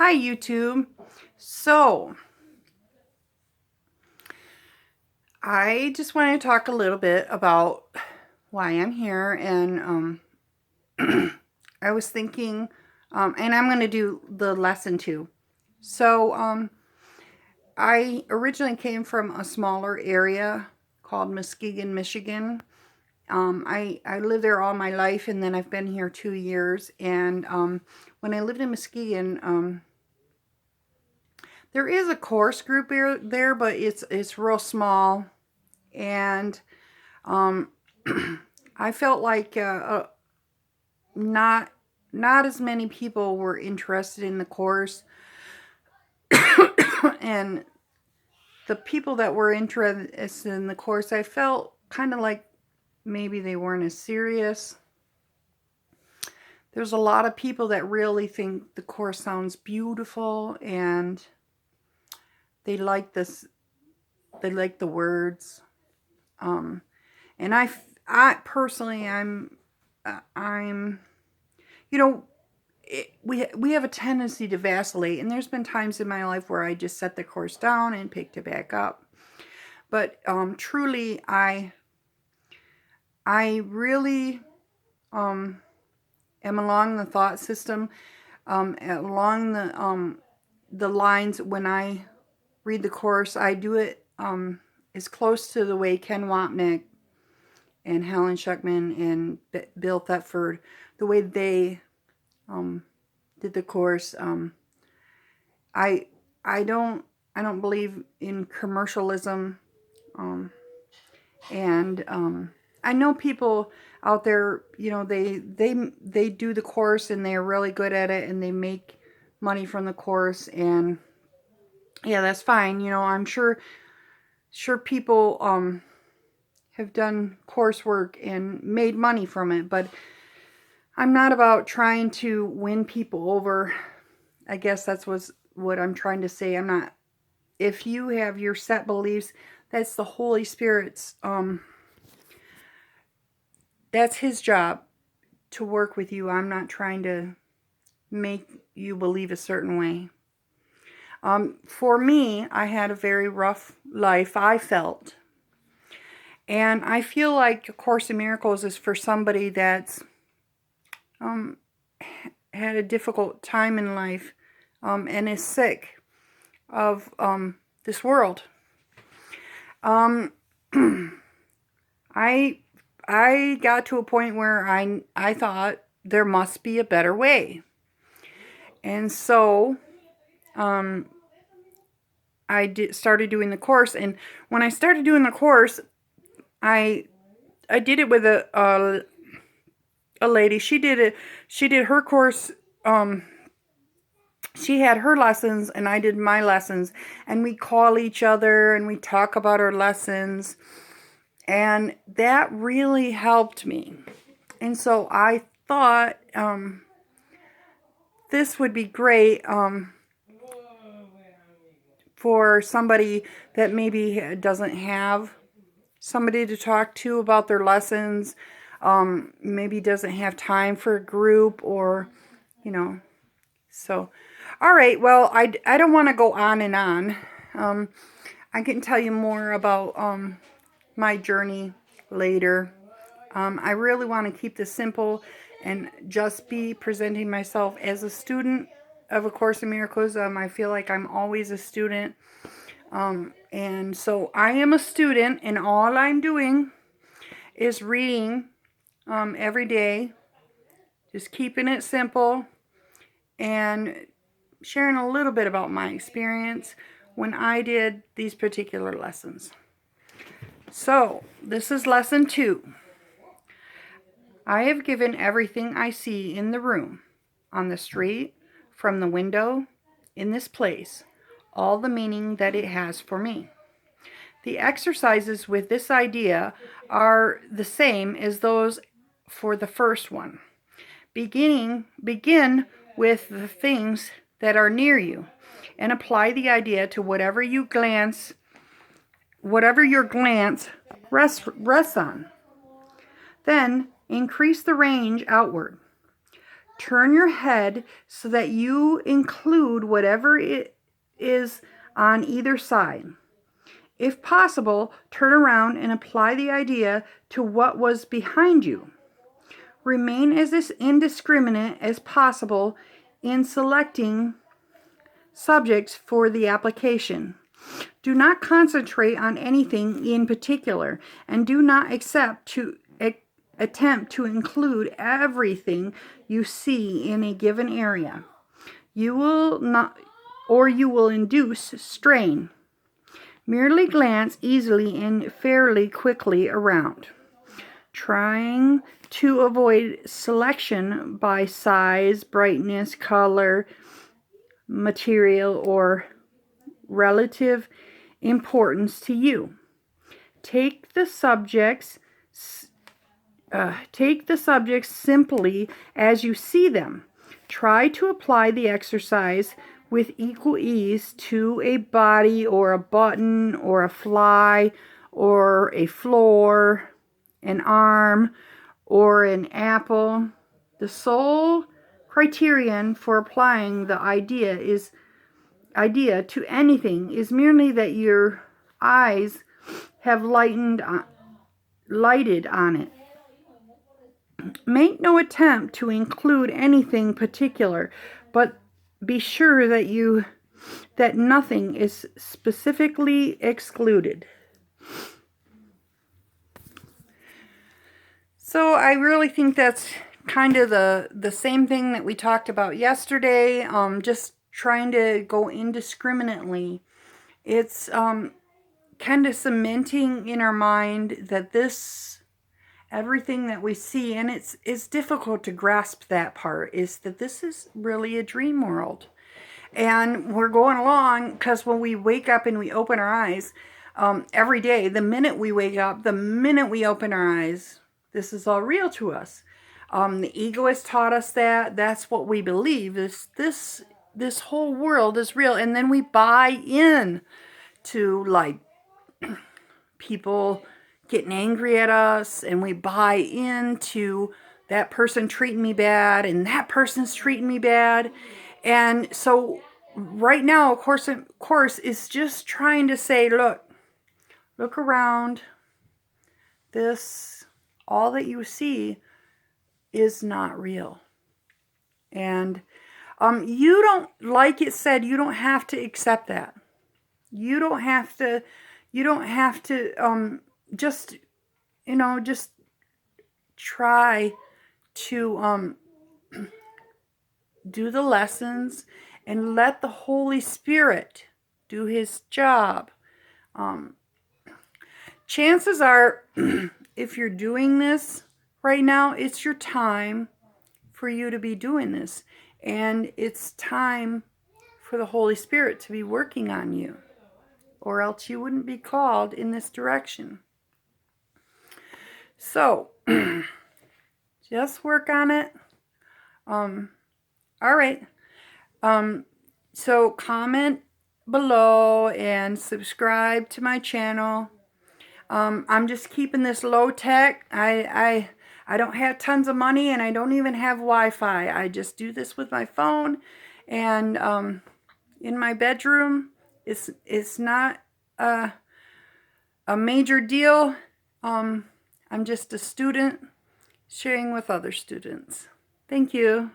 Hi YouTube. So I just want to talk a little bit about why I'm here, and I was thinking, and I'm going to do the lesson 2. So I originally came from a smaller area called Muskegon, Michigan. I lived there all my life, and then I've been here 2 years. And when I lived in Muskegon, there is a course group there, but it's real small, and I felt like not as many people were interested in the course, and the people that were interested in the course, I felt kind of like maybe they weren't as serious. There's a lot of people that really think the course sounds beautiful, and they like this. They like the words, and I personally, I'm, you know, we have a tendency to vacillate, and there's been times in my life where I just set the course down and picked it back up. But truly, I really am along the thought system, along the lines. When I read the course, I do it as close to the way Ken Wapnick and Helen Schuckman and Bill Thetford, the way they did the course. I don't believe in commercialism, and I know people out there, they do the course and they're really good at it and they make money from the course, and yeah, that's fine. I'm sure people have done coursework and made money from it, but I'm not about trying to win people over. I guess that's what I'm trying to say. I'm not. If you have your set beliefs, that's the Holy Spirit's, that's His job to work with you. I'm not trying to make you believe a certain way. For me, I had a very rough life, I felt. And I feel like A Course in Miracles is for somebody that's had a difficult time in life, and is sick of this world. I got to a point where I thought there must be a better way. And so I started doing the course, and when I started doing the course, I did it with a lady. She did her course. She had her lessons and I did my lessons, and we call each other and we talk about our lessons, and that really helped me. And so I thought this would be great for somebody that maybe doesn't have somebody to talk to about their lessons, maybe doesn't have time for a group, or so. All right, well, I don't want to go on and on. I can tell you more about my journey later. I really want to keep this simple and just be presenting myself as a student of A Course in Miracles. I feel like I'm always a student. And so I am a student, and all I'm doing is reading every day, just keeping it simple, and sharing a little bit about my experience when I did these particular lessons. So, this is lesson 2. I have given everything I see in the room, on the street, from the window, in this place, all the meaning that it has for me. The exercises with this idea are the same as those for the first one. Begin with the things that are near you, and apply the idea to whatever your glance rests on. Then increase the range outward. Turn your head so that you include whatever it is on either side. If possible, turn around and apply the idea to what was behind you. Remain as indiscriminate as possible in selecting subjects for the application. Do not concentrate on anything in particular, and do not attempt to include everything you see in a given area. You will induce strain. Merely glance easily and fairly quickly around, trying to avoid selection by size, brightness, color, material, or relative importance to you. Take the subjects simply as you see them. Try to apply the exercise with equal ease to a body or a button or a fly or a floor, an arm, or an apple. The sole criterion for applying the idea to anything is merely that your eyes have lighted on it. Make no attempt to include anything particular, but be sure that nothing is specifically excluded. So I really think that's kind of the same thing that we talked about yesterday, just trying to go indiscriminately. It's kind of cementing in our mind that everything that we see, and it's difficult to grasp that part, is that this is really a dream world. And we're going along because when we wake up and we open our eyes every day, the minute we wake up, the minute we open our eyes, this is all real to us. The ego has taught us that. That's what we believe. This whole world is real. And then we buy in to, like, people getting angry at us, and we buy into that person treating me bad, and that person's treating me bad. And so right now, of course, is just trying to say, look around. All that you see is not real. And you don't, like it said, you don't have to accept that. You don't have to just try to do the lessons and let the Holy Spirit do his job. Chances are, if you're doing this right now, it's your time for you to be doing this. And it's time for the Holy Spirit to be working on you, or else you wouldn't be called in this direction. So, just work on it. All right. So comment below and subscribe to my channel. I'm just keeping this low tech. I don't have tons of money, and I don't even have Wi-Fi. I just do this with my phone, and in my bedroom. It's not a major deal. I'm just a student sharing with other students. Thank you.